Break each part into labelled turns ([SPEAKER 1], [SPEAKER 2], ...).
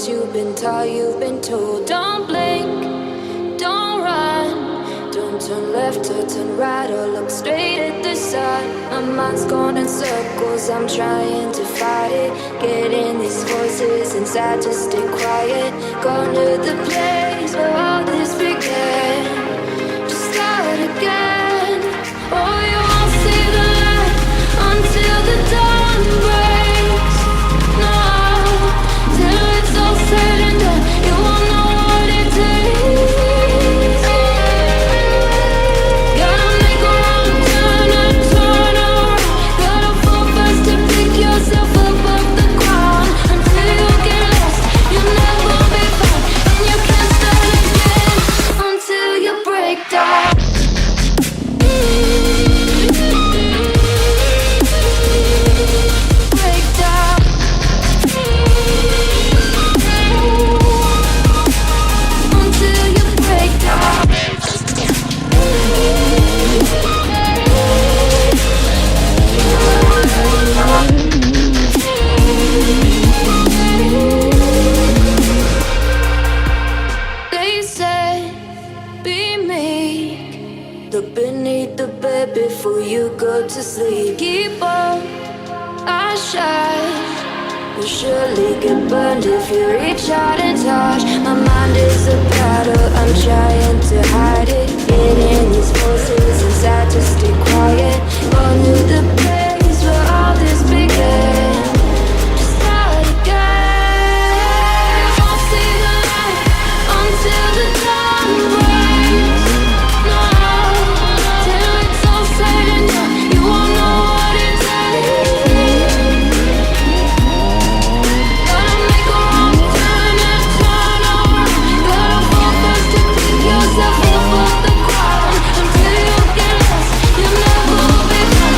[SPEAKER 1] things you've been taught, you've been told. Don't blink, don't run, don't turn left or turn right or look straight at the sun. My mind's going in circles, I'm trying to fight it. Getting these voices inside to stay quiet. Going to the place where all this began. Just start again. Oh, you won't see the light until the dawn breaks. No, till it's all said and done, you won't know what it takes. Gotta make a wrong turn and turn around. Gotta fall fast to pick yourself up off the ground. Until you get lost, you'll never be found. And you can't start again until you break down. Break down. Until you break down. They said, be meek. Look beneath the bed before you go to sleep. Keep on, I shine. You'll surely get burned if you reach out and touch. My mind is a battle, I'm trying to hide it. Getting these voices inside to stay quiet. Going to the place where all this began. Just start again. You won't see the light until the dawn breaks. No, till it's all said and done, you won't know what it takes. Gotta make a wrong turn and turn around. Gotta fall fast to pick yourself up off the ground. Until you get lost, you'll never be found.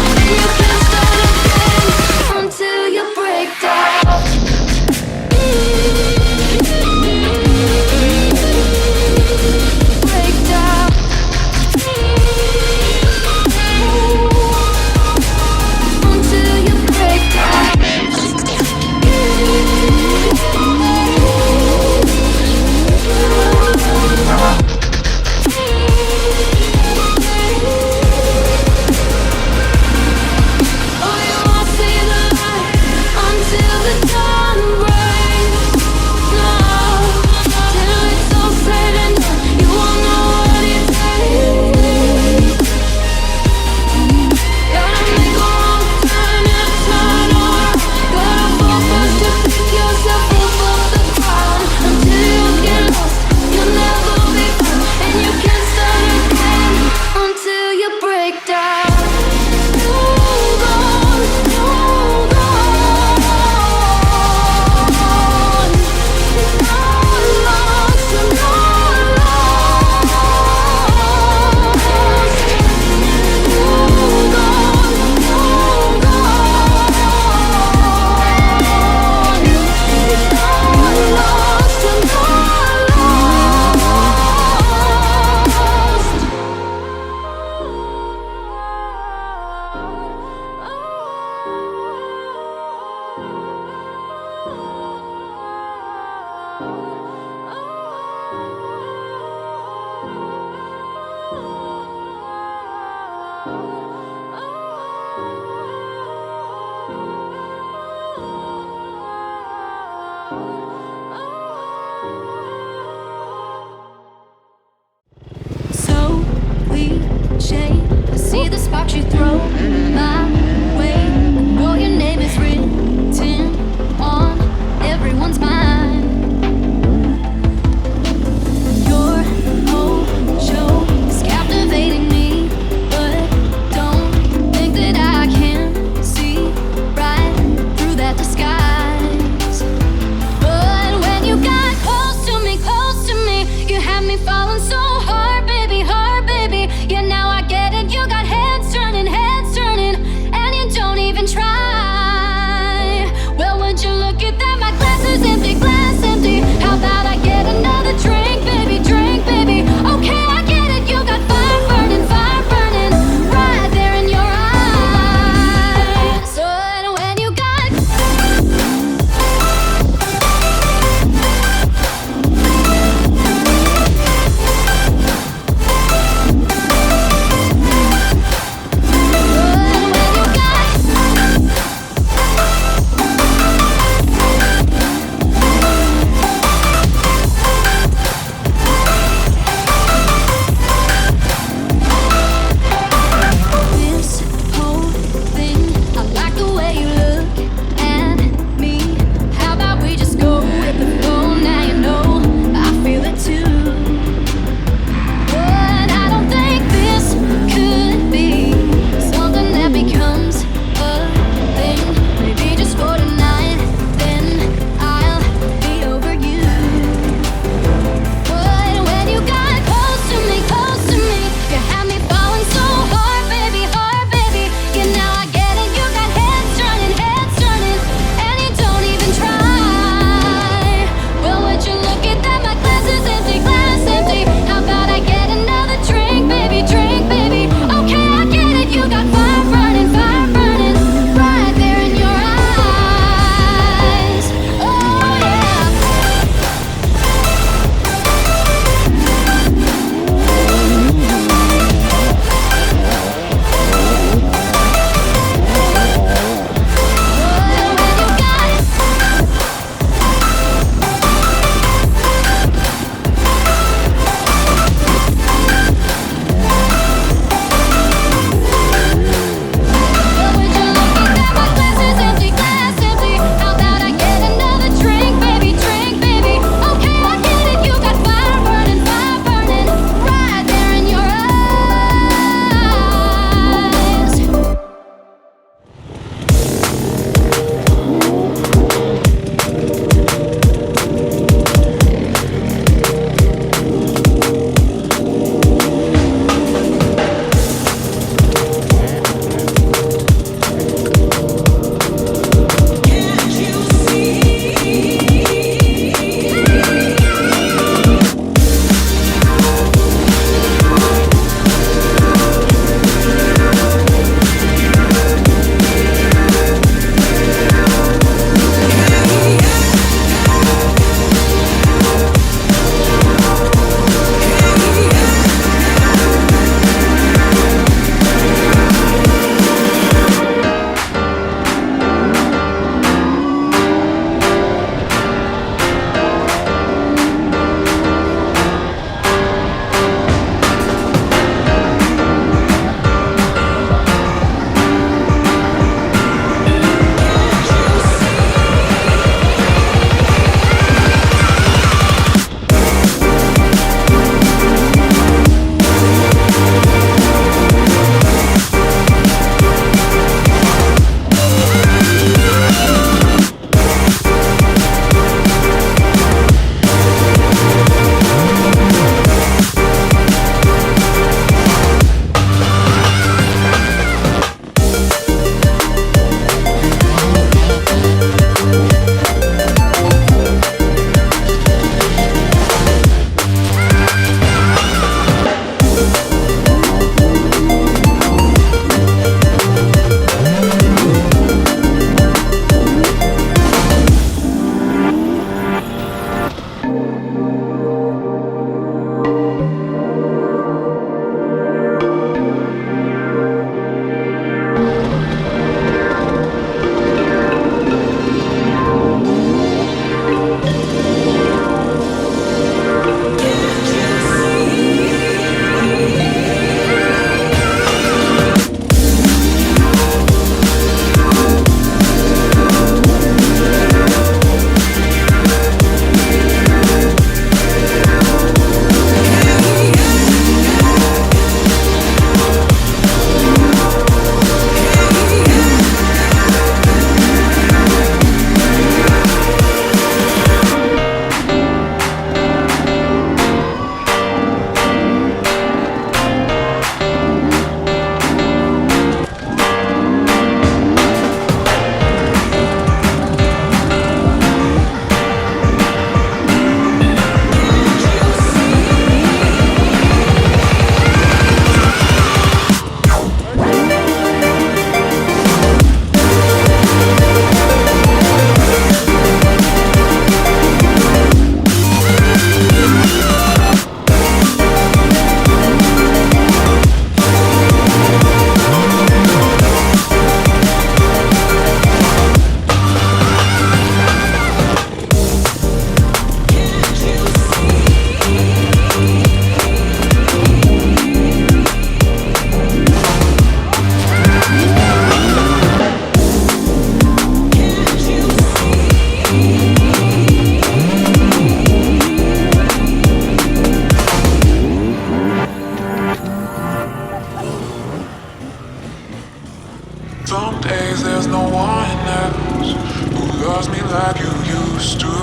[SPEAKER 2] Some days there's no one else who loves me like you used to.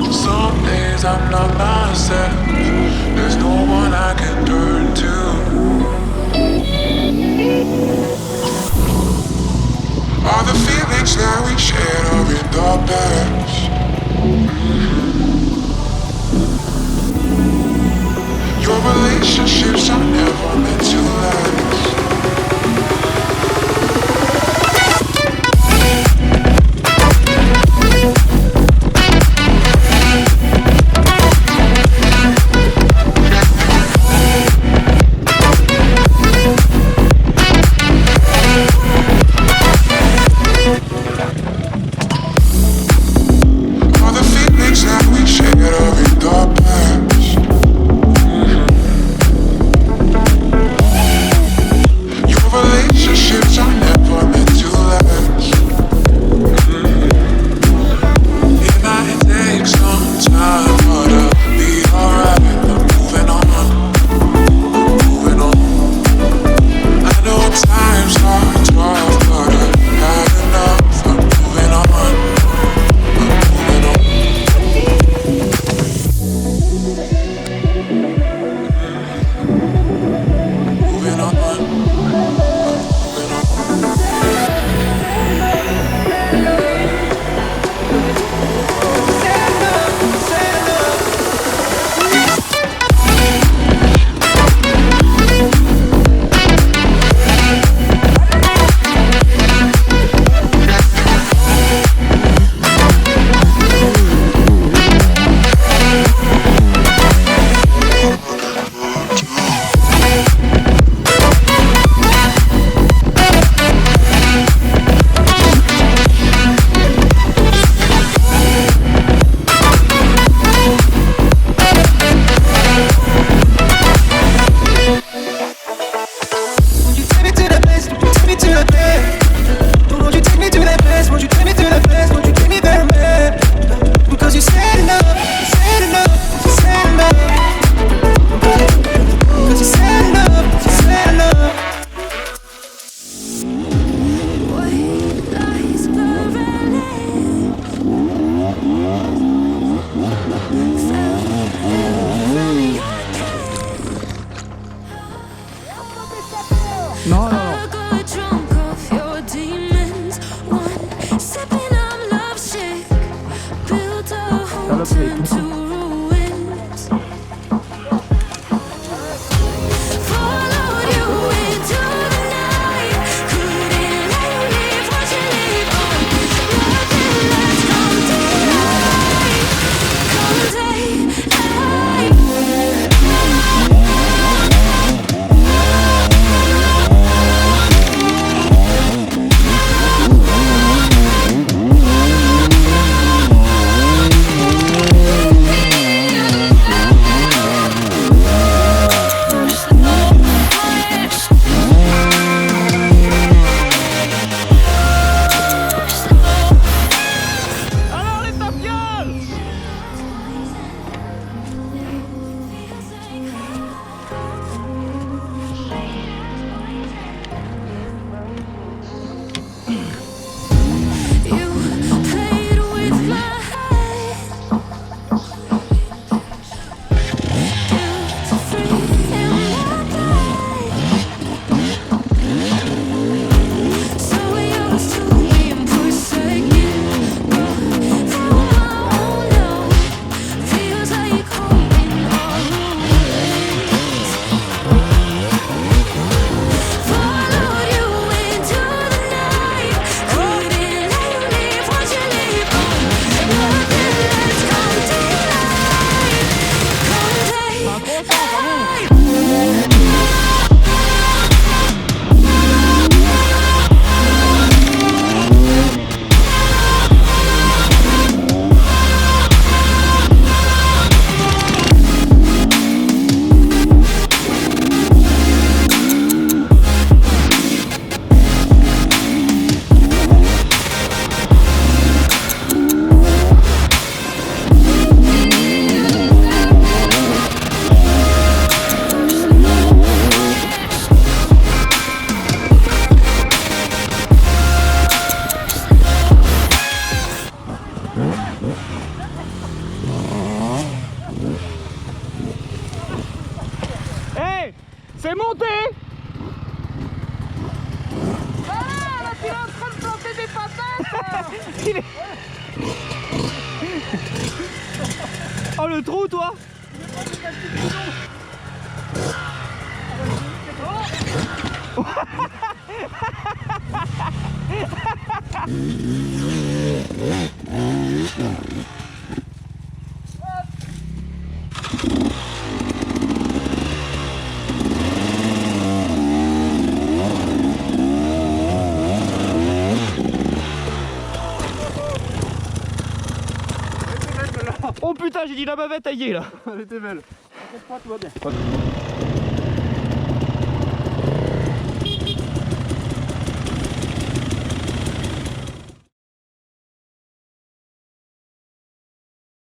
[SPEAKER 2] Some days I'm not myself, there's no one I can turn to. All the feelings that we shared are in the past. Your relationships are never meant to last. All the feelings that we shared are in the past. Your relationships are never meant to last. It might take some time, but I'll be alright. I'm moving on, moving on. I know times are tough, but I've had enough. I'm moving on, moving on. Moving on, moving on.
[SPEAKER 3] No, no, no.
[SPEAKER 1] I got drunk off your demons. One sipping, I'm lovesick. Built a home, turned to ruins. Followed you into the night. Couldn't let you leave, watch you leave on. Nothing left, come daylight. Come daylight.
[SPEAKER 4] Il est... Oh le trou toi. Oh putain, j'ai dit la bavette taillée là.
[SPEAKER 3] Elle était belle. T'inquiète pas, tout va bien.